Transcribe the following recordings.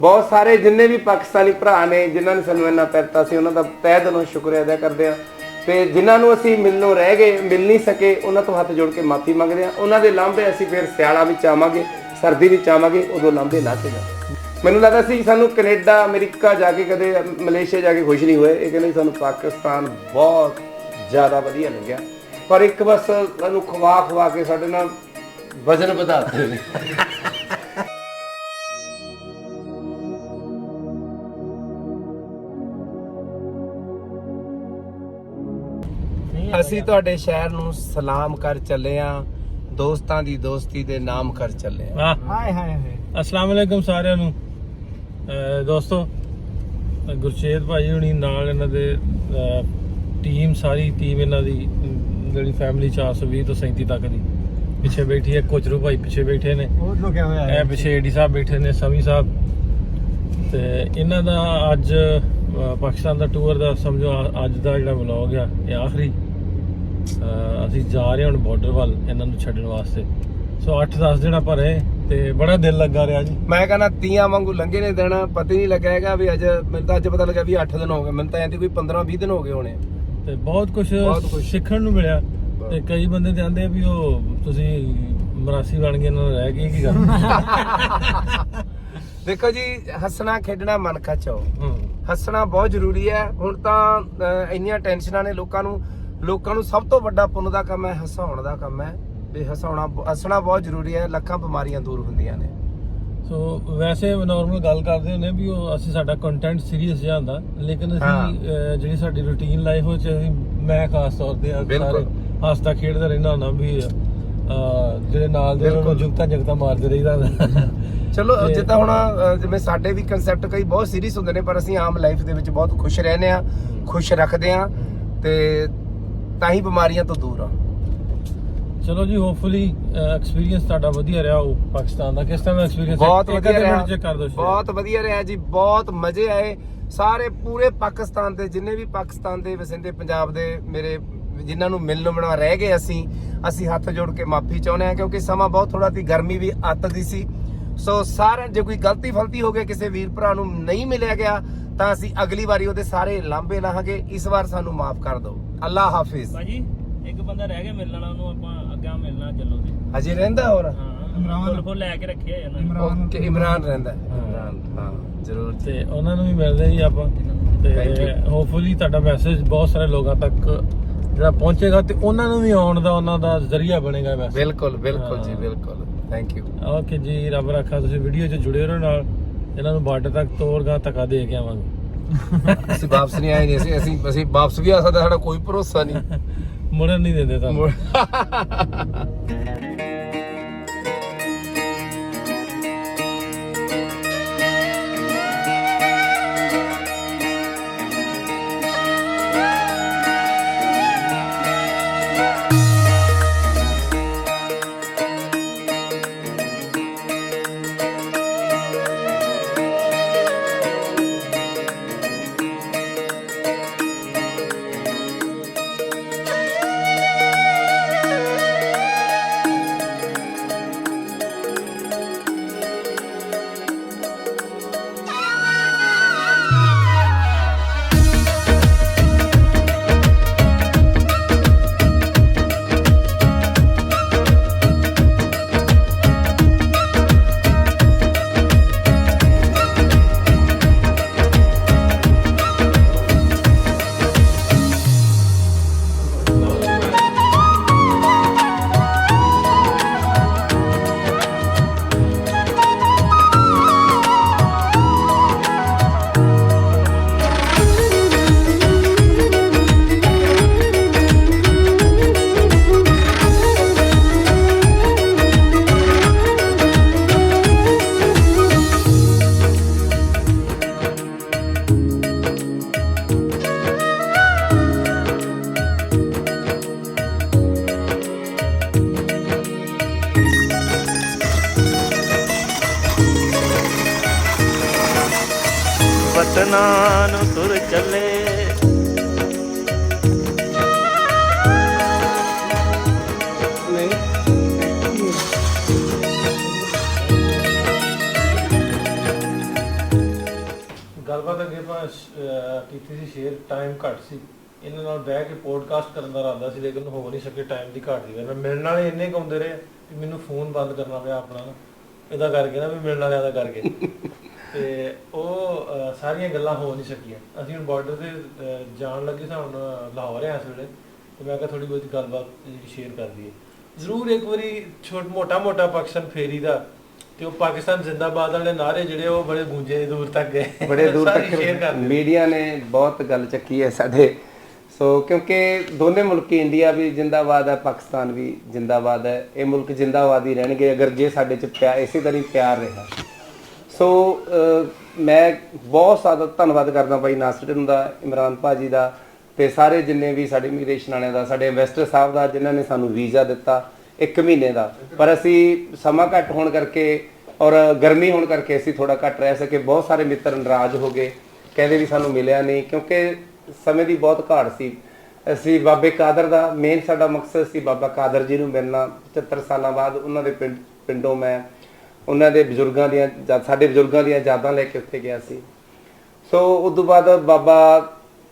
बहुत सारे जिन्ने भी पाकिस्तानी भरा ने जिन्होंने सानू इन्ना पैरता से उन्हों का तह दिलों शुक्रिया अदा करते हैं। तो जिन्होंने असी मिलनों रह गए मिल नहीं सके उन्होंने तो हाथ जोड़ के माफ़ी मंगते हैं। उन्होंने लांभे असी फिर सियाला भी चावांगे सर्दी भी चावांगे उदों लांभे ला के जाए। मैनू लगता सी सानू कनेडा अमेरिका जाके कदे मलेशिया जाके खुश नहीं हुए। ये कहते सानू पाकिस्तान बहुत ज़्यादा वधिया लग्या पर एक बस सानू खवा खवा के साडे नाल वजन वधाते ने। ਅਸੀਂ ਤੁਹਾਡੇ ਸ਼ਹਿਰ ਨੂੰ ਸਲਾਮ ਕਰ ਚੱਲੇ ਆ ਦੋਸਤਾਂ ਦੀ ਦੋਸਤੀ ਦੇ ਨਾਮ ਕਰ ਚੱਲੇ ਆ। ਹਾਏ ਹਾਏ ਹਾਏ ਅਸਲਾਮ ਵਾਲੇਕੁਮ ਸਾਰਿਆਂ ਨੂੰ ਦੋਸਤੋ ਗੁਰਸ਼ੇਦ ਭਾਈ ਹੁਣੀ ਨਾਲ ਇਹਨਾਂ ਦੇ ਟੀਮ ਸਾਰੀ ਟੀਮ ਇਹਨਾਂ ਦੀ ਜਿਹੜੀ ਫੈਮਿਲੀ 420 ਤੋਂ 37 ਤੱਕ ਦੀ ਪਿੱਛੇ ਬੈਠੀ ਹੈ। ਕੋਚਰੂ ਭਾਈ ਪਿੱਛੇ ਬੈਠੇ ਨੇ ਉਹ ਲੁਕਿਆ ਹੋਇਆ ਹੈ। ਇਹ ਪਿੱਛੇ ਏਡੀ ਸਾਹਿਬ ਬੈਠੇ ਨੇ ਸਮੀ ਸਾਹਿਬ ਤੇ ਇਹਨਾਂ ਦਾ ਅੱਜ ਪਾਕਿਸਤਾਨ ਦਾ ਟੂਰ ਦਾ ਸਮਝੋ ਅੱਜ ਦਾ ਜਿਹੜਾ ਵਲੌਗ ਆ ਇਹ ਆਖਰੀ ਅਸੀਂ ਜਾ ਰਹੇ ਹਾਂ ਹੁਣ ਬਾਰਡਰ ਵੱਲ ਇਹਨਾਂ ਨੂੰ ਛੱਡਣ ਵਾਸਤੇ। ਸੋ 8-10 ਦਿਨ ਆਪਾਂ ਰਹੇ ਤੇ ਬੜਾ ਦਿਲ ਲੱਗਾ ਰਿਹਾ ਜੀ। ਮੈਂ ਕਹਿੰਦਾ ਤੀਆਂ ਵਾਂਗੂ ਲੰਘੇ ਨੇ ਦਿਨ ਪਤਾ ਹੀ ਨਹੀਂ ਲੱਗਿਆ ਹੈਗਾ ਵੀ ਅੱਜ ਮੈਨੂੰ ਤਾਂ ਅੱਜ ਪਤਾ ਲੱਗਾ ਵੀ 8 ਦਿਨ ਹੋ ਗਏ। ਮੈਨੂੰ ਤਾਂ ਐਂਦੀ ਕੋਈ 15-20 ਦਿਨ ਹੋ ਗਏ ਹੋਣੇ ਤੇ ਬਹੁਤ ਕੁਝ ਸਿੱਖਣ ਨੂੰ ਮਿਲਿਆ। ਤੇ ਕਈ ਬੰਦੇ ਤੇ ਆਂਦੇ ਵੀ ਉਹ ਤੁਸੀਂ ਮਰਾਸੀ ਬਣ ਗਏ ਇਹਨਾਂ ਨਾਲ ਰਹਿ ਕੇ ਕੀ ਕਰਨਾ। ਦੇਖੋ ਜੀ ਹੱਸਣਾ ਖੇਡਣਾ ਮਨ ਖਚਾਓ ਹੱਸਣਾ ਬਹੁਤ ਜ਼ਰੂਰੀ ਹੈ। ਹੁਣ ਤਾਂ ਇੰਨੀਆਂ ਟੈਨਸ਼ਨਾਂ ਨੇ ਲੋਕਾਂ ਨੂੰ ਸਭ ਤੋਂ ਵੱਡਾ ਪੁੰਨ ਦਾ ਕੰਮ ਹੈ ਹਸਾਉਣ ਦਾ ਕੰਮ ਹੈ। ਵੀ ਹੱਸਣਾ ਬਹੁਤ ਜ਼ਰੂਰੀ ਹੈ। ਲੱਖਾਂ ਬਿਮਾਰੀਆਂ ਦੂਰ ਹੁੰਦੀਆਂ ਨੇ। ਸੋ ਵੈਸੇ ਨਾਰਮਲ ਗੱਲ ਕਰਦੇ ਹੁੰਦੇ ਵੀ ਉਹ ਅਸੀਂ ਸਾਡਾ ਕੰਟੈਂਟ ਸੀਰੀਅਸ ਜਿਹਾ ਹੁੰਦਾ ਲੇਕਿਨ ਅਸੀਂ ਜਿਹੜੀ ਸਾਡੀ ਰੂਟੀਨ ਲਾਈਫ ਵਿੱਚ ਅਸੀਂ ਮੈਂ ਖਾਸ ਤੌਰ ਤੇ ਸਾਰੇ ਹੱਸਦਾ ਖੇਡਦਾ ਰਹਿੰਦਾ ਹੁੰਦਾ ਵੀ ਜਿਹੜੇ ਨਾਲ ਦੇ ਉਹਨਾਂ ਨੂੰ ਜੁਗਤਾ ਮਾਰਦੇ ਰਹੀਦਾ। ਚਲੋ ਜਿੱਦਾਂ ਹੁਣ ਜਿਵੇਂ ਸਾਡੇ ਵੀ ਕਨਸੈਪਟ ਕਈ ਬਹੁਤ ਸੀਰੀਅਸ ਹੁੰਦੇ ਨੇ ਪਰ ਅਸੀਂ ਆਮ ਲਾਈਫ ਦੇ ਵਿੱਚ ਬਹੁਤ ਖੁਸ਼ ਰਹਿੰਦੇ ਆ ਖੁਸ਼ ਰੱਖਦੇ ਆ ਤੇ ਤਾਂ ਹੀ ਬਿਮਾਰੀਆਂ ਤੋਂ ਦੂਰ ਆ। ਚਲੋ ਜੀ ਹੋਪਫੁਲੀ ਐਕਸਪੀਰੀਅੰਸ ਤੁਹਾਡਾ ਵਧੀਆ ਰਿਹਾ ਉਹ ਪਾਕਿਸਤਾਨ ਦਾ। ਕਿਸ ਤਰ੍ਹਾਂ ਦਾ ਐਕਸਪੀਰੀਅੰਸ? ਬਹੁਤ ਵਧੀਆ ਰਿਹਾ ਬਹੁਤ ਵਧੀਆ ਰਿਹਾ ਜੀ। ਬਹੁਤ ਮਜ਼ੇ ਆਏ ਸਾਰੇ ਪੂਰੇ ਪਾਕਿਸਤਾਨ ਦੇ ਜਿੰਨੇ ਵੀ ਪਾਕਿਸਤਾਨ ਦੇ ਵਸਿੰਦੇ ਪੰਜਾਬ ਦੇ ਮੇਰੇ ਜਿਨ੍ਹਾਂ ਨੂੰ ਮਿਲਣ ਬਣਾ ਰਹਿ ਗਏ ਅਸੀਂ ਹੱਥ ਜੋੜ ਕੇ ਮਾਫੀ ਚਾਹੁੰਦੇ ਆ ਕਿਉਂਕਿ ਸਮਾਂ ਬਹੁਤ ਥੋੜਾ ਸੀ ਗਰਮੀ ਵੀ ਅੱਤ ਦੀ ਸੀ। ਸੋ ਸਾਰਿਆਂ ਜੇ ਕੋਈ ਗਲਤੀ ਫਲਤੀ ਹੋ ਗਈ ਕਿਸੇ ਵੀਰ ਭਰਾ ਨੂੰ ਨਹੀਂ ਮਿਲਿਆ ਗਿਆ ਤਾਂ ਅਸੀਂ ਅਗਲੀ ਵਾਰੀ ਉਹਦੇ ਸਾਰੇ ਲਾਂਭੇ ਲਾਹਾਂਗੇ। ਇਸ ਵਾਰ ਸਾਨੂੰ ਮਾਫ ਕਰ ਦਿਓ। ਅੱਲਾ ਹਾਫਿਜ਼। ਭਾਜੀ ਇੱਕ ਬੰਦਾ ਰਹਿ ਗਿਆ ਮਿਲਣ ਵਾਲਾ ਉਹਨੂੰ ਆਪਾਂ ਅੱਗਾ ਮਿਲਣਾ ਚੱਲੋ ਜੀ। ਅਜੇ ਰਹਿੰਦਾ ਹੋਰ ਇਮਰਾਨ ਫੁੱਲ ਲੈ ਕੇ ਰੱਖਿਆ ਇਹਨਾਂ ਓਕੇ ਇਮਰਾਨ ਰਹਿੰਦਾ ਇਮਰਾਨ ਹਾਂ ਜ਼ਰੂਰ ਤੇ ਉਹਨਾਂ ਨੂੰ ਵੀ ਮਿਲਦੇ ਜੀ ਆਪਾਂ ਤੇ ਹੋਪਫੁਲੀ ਤੁਹਾਡਾ ਮੈਸੇਜ ਬਹੁਤ ਸਾਰੇ ਲੋਕਾਂ ਤੱਕ ਜਿਹੜਾ ਪਹੁੰਚੇਗਾ ਤੇ ਉਹਨਾਂ ਨੂੰ ਵੀ ਆਉਣ ਦਾ ਉਹਨਾਂ ਦਾ ਜ਼ਰੀਆ ਬਣੇਗਾ ਮੈਸੇਜ। ਬਿਲਕੁਲ ਬਿਲਕੁਲ ਜੀ ਬਿਲਕੁਲ ਥੈਂਕ ਯੂ। ਓਕੇ ਜੀ ਰੱਬ ਰੱਖਾ ਤੁਸੀਂ ਵੀਡੀਓ 'ਚ ਜੁੜੇ ਰਹੋ ਨਾਲ ਇਹਨਾਂ ਨੂੰ ਬਾਰਡਰ ਤੱਕ ਤੋਰਗਾ ਧੱਕਾ ਦੇ ਕੇ ਆਵਾਂਗੇ। ਅਸੀਂ ਵਾਪਸ ਨਹੀਂ ਆਏ ਨਹੀਂ ਅਸੀਂ ਵਾਪਸ ਵੀ ਆ ਸਕਦਾ ਸਾਡਾ ਕੋਈ ਭਰੋਸਾ ਨਹੀਂ। ਮੁੜਨ ਨਹੀਂ ਦਿੰਦੇ ਤੁਹਾਨੂੰ। ਵਤਨਾਂ ਨੂੰ ਤੁਰ ਚੱਲੇ ਗੱਲਬਾਤ ਅੱਗੇ ਆਪਾਂ ਕੀਤੀ ਸੀ ਸ਼ੇਅਰ, ਟਾਈਮ ਘੱਟ ਸੀ, ਇਹਨਾਂ ਨਾਲ ਬਹਿ ਕੇ ਪੋਡਕਾਸਟ ਕਰਨ ਦਾ ਇਰਾਦਾ ਸੀ, ਲੇਕਿਨ ਹੋ ਨਹੀਂ ਸਕੇ ਟਾਈਮ ਦੀ ਘਾਟ ਦੀ ਵਜ੍ਹਾ ਨਾਲ। ਮਿਲਣ ਵਾਲੇ ਇੰਨੇ ਕੁ ਆਉਂਦੇ ਰਹੇ ਕਿ ਮੈਨੂੰ ਫੋਨ ਬੰਦ ਕਰਨਾ ਪਿਆ ਆਪਣਾ ਨਾ, ਇਹਦਾ ਕਰਕੇ ਨਾ, ਵੀ ਮਿਲਣ ਵਾਲਿਆਂ ਦਾ ਕਰਕੇ। ਤੇ ਉਹ ਸਾਰੀਆਂ ਗੱਲਾਂ ਹੋ ਨਹੀਂ ਸਕੀਆਂ। ਅਸੀਂ ਹੁਣ ਬਾਰਡਰ ਤੇ ਜਾਣ ਲੱਗੇ ਸਾਂ, ਹੁਣ ਲਾਹੌਰ ਆ ਇਸ ਵੇਲੇ, ਤੇ ਮੈਂ ਕਿਹਾ ਥੋੜੀ ਬਹੁਤੀ ਗੱਲਬਾਤ ਸ਼ੇਅਰ ਕਰ ਦਈਏ। ਜ਼ਰੂਰ ਇੱਕ ਵਾਰੀ ਮੋਟਾ ਪਾਕਿਸਤਾਨ ਫੇਰੀ ਦਾ, ਤੇ ਉਹ ਪਾਕਿਸਤਾਨ ਜ਼ਿੰਦਾਬਾਦ ਵਾਲੇ ਨਾਰੇ ਜਿਹੜੇ ਉਹ ਬੜੇ ਗੂੰਜੇ, ਦੂਰ ਤੱਕ ਗਏ, ਬੜੇ ਦੂਰ ਤੱਕ ਮੀਡੀਆ ਨੇ ਬਹੁਤ ਗੱਲ ਚੱਕੀ ਹੈ ਸਾਡੇ। ਸੋ ਕਿਉਂਕਿ ਦੋਨੇ ਮੁਲਕ, ਇੰਡੀਆ ਵੀ ਜ਼ਿੰਦਾਬਾਦ ਹੈ, ਪਾਕਿਸਤਾਨ ਵੀ ਜ਼ਿੰਦਾਬਾਦ ਹੈ। ਇਹ ਮੁਲਕ ਜ਼ਿੰਦਾਬਾਦ ਹੀ ਰਹਿਣਗੇ ਅਗਰ ਜੇ ਸਾਡੇ 'ਚ ਇਸੇ ਤਰ੍ਹਾਂ ਪਿਆਰ ਰਿਹਾ। ਸੋ ਮੈਂ ਬਹੁਤ ਜ਼ਿਆਦਾ ਧੰਨਵਾਦ ਕਰਦਾ ਭਾਈ ਨਾਸਰੁਦੀਨ ਦਾ, ਇਮਰਾਨ ਭਾਜੀ ਦਾ, ਤੇ ਸਾਰੇ ਜਿੰਨੇ ਵੀ ਸਾਡੇ ਇਮੀਗ੍ਰੇਸ਼ਨ ਵਾਲਿਆਂ ਦਾ, ਸਾਡੇ ਇਨਵੈਸਟਰ ਸਾਹਿਬ ਦਾ, ਜਿਨ੍ਹਾਂ ਨੇ ਸਾਨੂੰ ਵੀਜ਼ਾ ਦਿੱਤਾ 1 ਮਹੀਨੇ ਦਾ। ਪਰ ਅਸੀਂ ਸਮਾਂ ਘੱਟ ਹੋਣ ਕਰਕੇ ਔਰ ਗਰਮੀ ਹੋਣ ਕਰਕੇ ਅਸੀਂ ਥੋੜਾ ਘੱਟ ਰਹਿ ਸਕੇ। ਬਹੁਤ ਸਾਰੇ ਮਿੱਤਰ ਨਾਰਾਜ਼ ਹੋ ਗਏ, ਕਹਿੰਦੇ ਵੀ ਸਾਨੂੰ ਮਿਲਿਆ ਨਹੀਂ, ਕਿਉਂਕਿ ਸਮੇਂ ਦੀ ਬਹੁਤ ਘਾਟ ਸੀ। ਅਸੀਂ ਬਾਬੇ ਕਾਦਰ ਦਾ ਮੇਨ ਸਾਡਾ ਮਕਸਦ ਸੀ, ਬਾਬਾ ਕਾਦਰ ਜੀ ਨੂੰ ਮਿਲਣਾ। 75 ਸਾਲਾਂ ਬਾਅਦ ਉਹਨਾਂ ਦੇ ਪਿੰਡੋਂ ਮੈਂ ਉਹਨਾਂ ਦੇ ਬਜ਼ੁਰਗਾਂ ਦੀਆਂ, ਸਾਡੇ ਬਜ਼ੁਰਗਾਂ ਦੀਆਂ ਯਾਦਾਂ ਲੈ ਕੇ ਉੱਥੇ ਗਿਆ ਸੀ। ਸੋ ਉਸ ਤੋਂ ਬਾਅਦ ਬਾਬਾ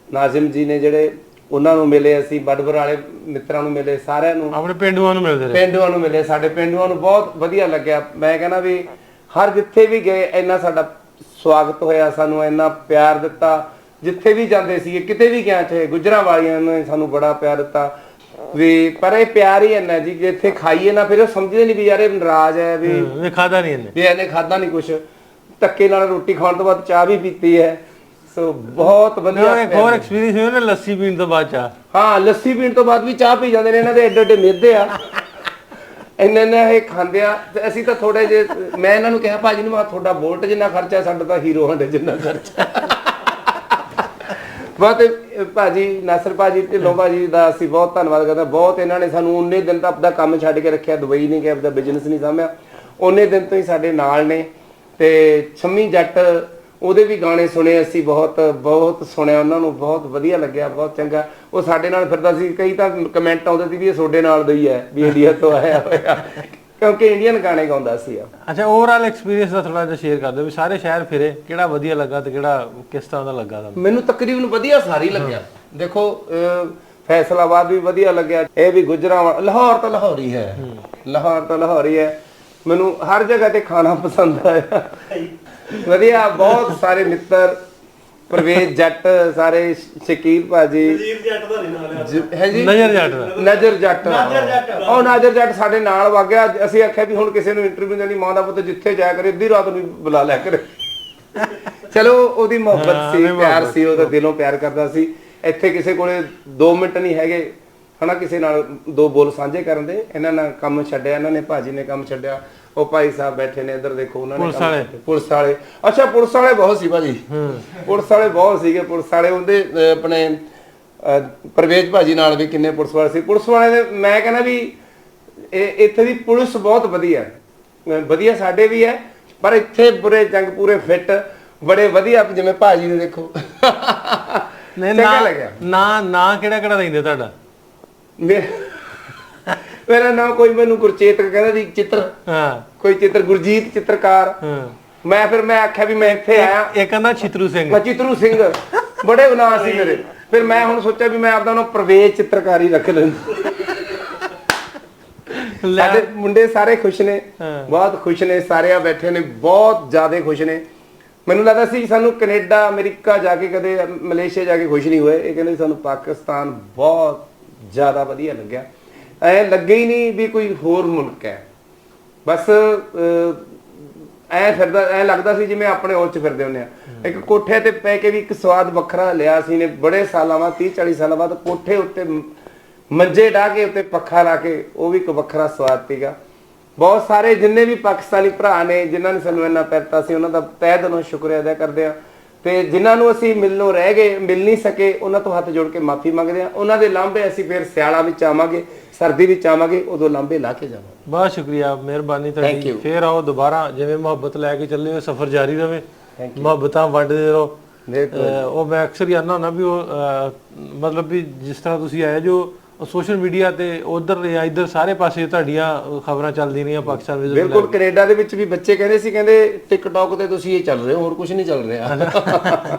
ਨਾਜ਼ਿਮ ਜੀ ਨੇ ਜਿਹੜੇ, ਉਹਨਾਂ ਨੂੰ ਮਿਲੇ ਅਸੀਂ, ਬਡਬਰ ਵਾਲੇ ਮਿੱਤਰਾਂ ਨੂੰ ਮਿਲੇ, ਸਾਰਿਆਂ ਨੂੰ, ਆਪਣੇ ਪਿੰਡੂਆਂ ਨੂੰ ਮਿਲੇ, ਸਾਡੇ ਪਿੰਡੂਆਂ ਨੂੰ ਬਹੁਤ ਵਧੀਆ ਲੱਗਿਆ। ਮੈਂ ਕਹਿੰਦਾ ਵੀ ਹਰ ਜਿੱਥੇ ਵੀ ਗਏ ਇੰਨਾ ਸਾਡਾ ਸਵਾਗਤ ਹੋਇਆ, ਸਾਨੂੰ ਇੰਨਾ ਪਿਆਰ ਦਿੱਤਾ। ਜਿੱਥੇ ਵੀ ਜਾਂਦੇ ਸੀ, ਕਿਤੇ ਵੀ ਗਿਆ, ਚਾਹੇ ਗੁੱਜਰਾਂ ਵਾਲੀਆਂ ਨੇ ਸਾਨੂੰ ਬੜਾ ਪਿਆਰ ਦਿੱਤਾ ਵੀ। ਪਰ ਇਹ ਪਿਆਰ ਹੀ ਇੰਨਾ ਜੀ, ਜਿੱਥੇ ਖਾਈਏ ਨਾ ਫਿਰ ਉਹ ਸਮਝਦੇ ਨਹੀਂ ਵੀ ਯਾਰ ਇਹ ਨਾਰਾਜ਼ ਹੈ, ਵੀ ਖਾਦਾ ਨਹੀਂ ਇਹਨੇ ਖਾਦਾ ਨਹੀਂ ਕੁਛ। ਧੱਕੇ ਨਾਲ ਰੋਟੀ ਖਾਣ ਤੋਂ ਬਾਅਦ ਚਾਹ ਵੀ ਪੀਤੀ ਹੈ। ਸੋ ਬਹੁਤ ਵਧੀਆ। ਇੱਕ ਹੋਰ ਐਕਸਪੀਰੀਅੰਸ ਹੋਇਆ ਨਾ ਲੱਸੀ ਪੀਣ ਤੋਂ ਬਾਅਦ ਚਾਹ। ਹਾਂ, ਲੱਸੀ ਪੀਣ ਤੋਂ ਬਾਅਦ ਵੀ ਚਾਹ ਪੀ ਜਾਂਦੇ ਨੇ। ਇਹਨਾਂ ਦੇ ਏਡੇ ਏਡੇ ਮਿਹਦੇ ਆ, ਇੰਨੇ ਇਹ ਖਾਂਦੇ ਆ। ਤੇ ਅਸੀਂ ਤਾਂ ਥੋੜੇ ਜਿਹੇ, ਮੈਂ ਇਹਨਾਂ ਨੂੰ ਕਿਹਾ ਭਾਜੀ ਨੂੰ, ਮੈਂ ਤੁਹਾਡਾ ਵੋਲਟ ਜਿੰਨਾ ਖਰਚਾ, ਸਾਡਾ ਤਾਂ ਹੀਰੋ ਹੰਡੇ ਜਿੰਨਾ ਖਰਚਾ। ਬਹੁਤ ਭਾਜੀ ਨਾਸਰ ਭਾਜੀ, ਢਿੱਲੋਂ ਭਾਜੀ ਦਾ ਅਸੀਂ ਬਹੁਤ ਧੰਨਵਾਦ ਕਰਦੇ ਹਾਂ। ਬਹੁਤ ਇਹਨਾਂ ਨੇ ਸਾਨੂੰ ਉਨੇ ਦਿਨ ਤਾਂ ਆਪਦਾ ਕੰਮ ਛੱਡ ਕੇ ਰੱਖਿਆ, ਦੁਬਈ ਨਹੀਂ ਗਿਆ, ਆਪਦਾ ਬਿਜ਼ਨਸ ਨਹੀਂ ਸਾਂਭਿਆ। ਉਨੇ ਦਿਨ ਤੋਂ ਹੀ ਸਾਡੇ ਨਾਲ ਨੇ। ਤੇ ਸ਼ੰਮੀ ਜੱਟ, ਉਹਦੇ ਵੀ ਗਾਣੇ ਸੁਣੇ ਅਸੀਂ, ਬਹੁਤ ਸੁਣਿਆ ਉਹਨਾਂ ਨੂੰ, ਬਹੁਤ ਵਧੀਆ ਲੱਗਿਆ, ਬਹੁਤ ਚੰਗਾ। ਉਹ ਸਾਡੇ ਨਾਲ ਫਿਰਦਾ ਸੀ। ਕਈ ਤਾਂ ਕਮੈਂਟ ਆਉਂਦੇ ਸੀ ਵੀ ਇਹ ਤੁਹਾਡੇ ਨਾਲ ਦਾ ਹੀ ਹੈ, ਵੀ ਇੰਡੀਆ ਤੋਂ ਆਇਆ ਹੋਇਆ, ਕਿਉਂਕਿ ਇੰਡੀਅਨ ਗਾਣੇ ਗਾਉਂਦਾ ਸੀ। ਅੱਛਾ, ਓਵਰਆਲ ਐਕਸਪੀਰੀਅੰਸ ਦਾ ਥੋੜਾ ਜਿਹਾ ਸ਼ੇਅਰ ਕਰ ਦਿਓ ਵੀ ਸਾਰੇ ਸ਼ਹਿਰ ਫਿਰੇ, ਕਿਹੜਾ ਵਧੀਆ ਲੱਗਾ ਤੇ ਕਿਹੜਾ ਕਿਸ ਤਰ੍ਹਾਂ ਦਾ ਲੱਗਾ ਤੁਹਾਨੂੰ? ਮੈਨੂੰ ਤਕਰੀਬਨ ਵਧੀਆ ਸਾਰੀ ਲੱਗਿਆ। ਦੇਖੋ, ਫੈਸਲਾਬਾਦ ਵੀ ਵਧੀਆ ਲੱਗਿਆ, ਇਹ ਵੀ ਗੁਜਰਾਂਵਾਲਾ, ਲਾਹੌਰ ਤਾਂ ਲਾਹੌਰ ਹੀ ਹੈ। ਮੈਨੂੰ ਹਰ ਜਗ੍ਹਾ ਤੇ ਖਾਣਾ ਪਸੰਦ ਆਇਆ, ਵਧੀਆ। ਬਹੁਤ ਸਾਰੇ ਮਿੱਤਰ, ਪਰਵੇਜ਼ ਜੱਟ, ਸਾਰੇ ਸ਼ਕੀਲ ਭਾਜੀ, ਨਜ਼ਰ ਜੱਟ ਉਹ ਨਾਜ਼ਰ ਜੱਟ ਸਾਡੇ ਨਾਲ ਵਗ ਗਿਆ। ਅਸੀਂ ਆਖਿਆ ਵੀ ਹੁਣ ਕਿਸੇ ਨੂੰ ਇੰਟਰਵਿਊ ਦੇਣੀ, ਮਾਂ ਦਾ ਪੁੱਤ ਜਿੱਥੇ ਜਾਇਆ ਕਰੇ ਅੱਧੀ ਰਾਤ ਨੂੰ ਬੁਲਾ ਲਿਆ ਕਰੇ। ਚਲੋ, ਉਹਦੀ ਮੁਹੱਬਤ ਸੀ, ਪਿਆਰ ਸੀ, ਉਹਦਾ ਦਿਲੋਂ ਪਿਆਰ ਕਰਦਾ ਸੀ। ਇੱਥੇ ਕਿਸੇ ਕੋਲੇ 2 ਮਿੰਟ ਨਹੀਂ ਹੈਗੇ ਹਨਾ ਕਿਸੇ ਨਾਲ 2 ਬੋਲ ਸਾਂਝੇ ਕਰਨ ਦੇ। ਇਹਨਾਂ ਨੇ ਕੰਮ ਛੱਡਿਆ, ਇਹਨਾਂ ਨੇ ਭਾਜੀ ਨੇ ਕੰਮ ਛੱਡਿਆ। ਉਹ ਭਾਈ ਸਾਹਿਬ ਬੈਠੇ ਨੇ ਇੱਧਰ, ਦੇਖੋ ਉਹਨਾਂ ਨੇ ਪੁਲਿਸ ਵਾਲੇ। ਅੱਛਾ, ਪੁਲਿਸ ਵਾਲੇ ਬਹੁਤ ਸੀ ਭਾਜੀ, ਪੁਲਿਸ ਵਾਲੇ ਬਹੁਤ ਸੀਗੇ। ਪੁਲਿਸ ਵਾਲੇ ਉਹਦੇ ਆਪਣੇ ਪਰਵੇਜ਼ ਭਾਜੀ ਨਾਲ ਵੀ ਕਿੰਨੇ ਪੁਲਿਸ ਵਾਲੇ ਸੀ। ਪੁਲਿਸ ਵਾਲੇ ਦੇ ਮੈਂ ਕਹਿੰਦਾ ਵੀ ਇੱਥੇ ਦੀ ਪੁਲਿਸ ਬਹੁਤ ਵਧੀਆ ਸਾਡੇ ਵੀ ਹੈ, ਪਰ ਇੱਥੇ ਬੁਰੇ ਜੰਗ ਪੂਰੇ ਫਿੱਟ, ਬੜੇ ਵਧੀਆ। ਜਿਵੇਂ ਭਾਜੀ ਨੇ ਦੇਖੋ, ਚੰਗਾ ਲੱਗਿਆ। ਨਾ ਕਿਹੜਾ ਰਹਿੰਦੇ ਤੁਹਾਡਾ? ਮੇਰਾ ਨਾਮ ਕੋਈ ਮੈਨੂੰ ਗੁਰਚੇਤਕ ਕਹਿੰਦਾ ਸੀ, ਚਿੱਤਰ, ਕੋਈ ਚਿੱਤਰ, ਗੁਰਜੀਤ ਚਿੱਤਰਕਾਰ। ਮੈਂ ਆਖਿਆ ਵੀ ਮੈਂ ਇੱਥੇ ਆਇਆ, ਇੱਕ ਕਹਿੰਦਾ ਚਿੱਤਰੂ ਸਿੰਘ, ਬੜੇ ਨਾਂ ਸੀ ਮੇਰੇ। ਫਿਰ ਮੈਂ ਹੁਣ ਸੋਚਿਆ ਵੀ ਮੈਂ ਆਪਦਾ ਨਾਮ ਪਰਵੇਜ਼ ਚਿੱਤਰਕਾਰੀ ਰੱਖ ਲੈਂਦਾ। ਸਾਡੇ ਮੁੰਡੇ ਸਾਰੇ ਖੁਸ਼ ਨੇ, ਬਹੁਤ ਖੁਸ਼ ਨੇ, ਸਾਰੇ ਆ ਬੈਠੇ ਨੇ, ਬਹੁਤ ਜ਼ਿਆਦਾ ਖੁਸ਼ ਨੇ। ਮੈਨੂੰ ਲੱਗਦਾ ਸੀ ਸਾਨੂੰ ਕੈਨੇਡਾ, ਅਮਰੀਕਾ ਜਾ ਕੇ, ਕਦੇ ਮਲੇਸ਼ੀਆ ਜਾ ਕੇ ਖੁਸ਼ ਨਹੀਂ ਹੋਏ। ਇਹ ਕਹਿੰਦੇ ਸਾਨੂੰ ਪਾਕਿਸਤਾਨ ਬਹੁਤ ਜ਼ਿਆਦਾ ਵਧੀਆ ਲੱਗਿਆ। ਐ ਲੱਗੇ ਹੀ ਨਹੀਂ ਵੀ ਕੋਈ ਹੋਰ ਮੁਲਕ ਹੈ। ਬਸ ਐ ਫਿਰਦਾ, ਐ ਲੱਗਦਾ ਸੀ ਜਿਵੇਂ ਆਪਣੇ ਉਹ 'ਚ ਫਿਰਦੇ ਹੁੰਦੇ ਆ। ਇੱਕ ਕੋਠੇ ਤੇ ਪੈ ਕੇ ਵੀ ਇੱਕ ਸਵਾਦ ਵੱਖਰਾ ਲਿਆ ਸੀ ਨੇ। ਬੜੇ ਸਾਲਾਂ ਬਾਅਦ, 30-40 ਸਾਲਾਂ ਬਾਅਦ ਕੋਠੇ ਉੱਤੇ ਮੰਜੇ ਢਾ ਕੇ ਉੱਤੇ ਪੱਖਾ ਲਾ ਕੇ, ਉਹ ਵੀ ਇੱਕ ਵੱਖਰਾ ਸਵਾਦ ਸੀਗਾ। ਬਹੁਤ ਸਾਰੇ ਜਿੰਨੇ ਵੀ ਪਾਕਿਸਤਾਨੀ ਭਰਾ ਨੇ, ਜਿਨ੍ਹਾਂ ਨੇ ਸਾਨੂੰ ਇੰਨਾ ਪਿਆਰ ਦਿੱਤਾ ਸੀ, ਉਹਨਾਂ ਦਾ ਤਹਿ ਦਿਲੋਂ ਸ਼ੁਕਰੀਆ ਅਦਾ ਕਰਦੇ ਹਾਂ। ਤੇ ਜਿਨ੍ਹਾਂ ਨੂੰ ਅਸੀਂ ਮਿਲਣੋਂ ਰਹਿ ਗਏ, ਮਿਲ ਨਹੀਂ ਸਕੇ, ਉਹਨਾਂ ਤੋਂ ਹੱਥ ਜੋੜ ਕੇ ਮਾਫੀ ਮੰਗਦੇ ਹਾਂ। ਉਹਨਾਂ ਦੇ ਲਾਂਭੇ ਅਸੀਂ ਫਿਰ ਸਿਆਲਾਂ ਵਿੱਚ ਆਵਾਂਗੇ, ਸਰਦੀ ਵਿੱਚ ਆਵਾਂਗੇ, ਉਦੋਂ ਲਾਂਭੇ ਲਾ ਕੇ ਜਾਵਾਂਗੇ। ਬਹੁਤ ਸ਼ੁਕਰੀਆ, ਮਿਹਰਬਾਨੀ ਤੁਹਾਡੀ। ਫਿਰ ਆਓ ਦੁਬਾਰਾ, ਜਿਵੇਂ ਮੁਹੱਬਤ ਲੈ ਕੇ ਚੱਲੇ ਹੋ, ਸਫ਼ਰ ਜਾਰੀ ਰਹੇ, ਮੁਹੱਬਤਾਂ ਵੰਡਦੇ ਰਹੋ। ਉਹ ਮੈਂ ਅਕਸਰ ਹੀ ਆਉਂਦਾ ਹੁੰਦਾ ਵੀ ਉਹ ਮਤਲਬ ਵੀ ਜਿਸ ਤਰ੍ਹਾਂ ਤੁਸੀਂ ਆਏ ਜੋ ਸੋਸ਼ਲ ਮੀਡੀਆ ਤੇ ਉਧਰ ਜਾਂ ਇੱਧਰ ਸਾਰੇ ਪਾਸੇ ਤੁਹਾਡੀਆਂ ਖਬਰਾਂ ਚੱਲਦੀਆਂ ਰਹੀਆਂ ਪਾਕਿਸਤਾਨ ਵਿੱਚ। ਬਿਲਕੁਲ ਕੈਨੇਡਾ ਦੇ ਵਿੱਚ ਵੀ ਬੱਚੇ ਕਹਿੰਦੇ ਸੀ, ਕਹਿੰਦੇ ਟਿਕਟੌਕ ਤੇ ਤੁਸੀਂ ਇਹ ਚੱਲ ਰਹੇ ਹੋ, ਹੋਰ ਕੁਝ ਨਹੀਂ ਚੱਲ ਰਿਹਾ।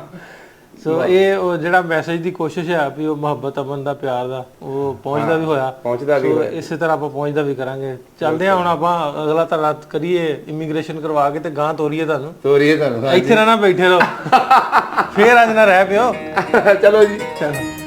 ਸੋ ਇਹ ਉਹ ਜਿਹੜਾ ਮੈਸੇਜ ਦੀ ਕੋਸ਼ਿਸ਼ ਹੈ ਵੀ ਉਹ ਮੁਹੱਬਤ, ਅਮਨ ਦਾ, ਪਿਆਰ ਦਾ, ਉਹ ਪਹੁੰਚਦਾ ਵੀ ਹੋਇਆ, ਪਹੁੰਚਦਾ ਵੀ ਹੋਇਆ। ਇਸੇ ਤਰ੍ਹਾਂ ਆਪਾਂ ਪਹੁੰਚਦਾ ਵੀ ਕਰਾਂਗੇ। ਚੱਲਦੇ ਆ ਹੁਣ ਆਪਾਂ ਅਗਲਾ ਧਰਨਾ ਕਰੀਏ, ਇਮੀਗ੍ਰੇਸ਼ਨ ਕਰਵਾ ਕੇ ਤੇ ਗਾਂ ਤੋਰੀਏ ਤੁਹਾਨੂੰ। ਤੋਰੀਏ ਤੁਹਾਨੂੰ, ਇੱਥੇ ਨਾ ਬੈਠੇ ਰਹੋ, ਫੇਰ ਅੱਜ ਨਾ ਰਹਿ ਪਿਓ। ਚਲੋ ਜੀ। ਚਲੋ।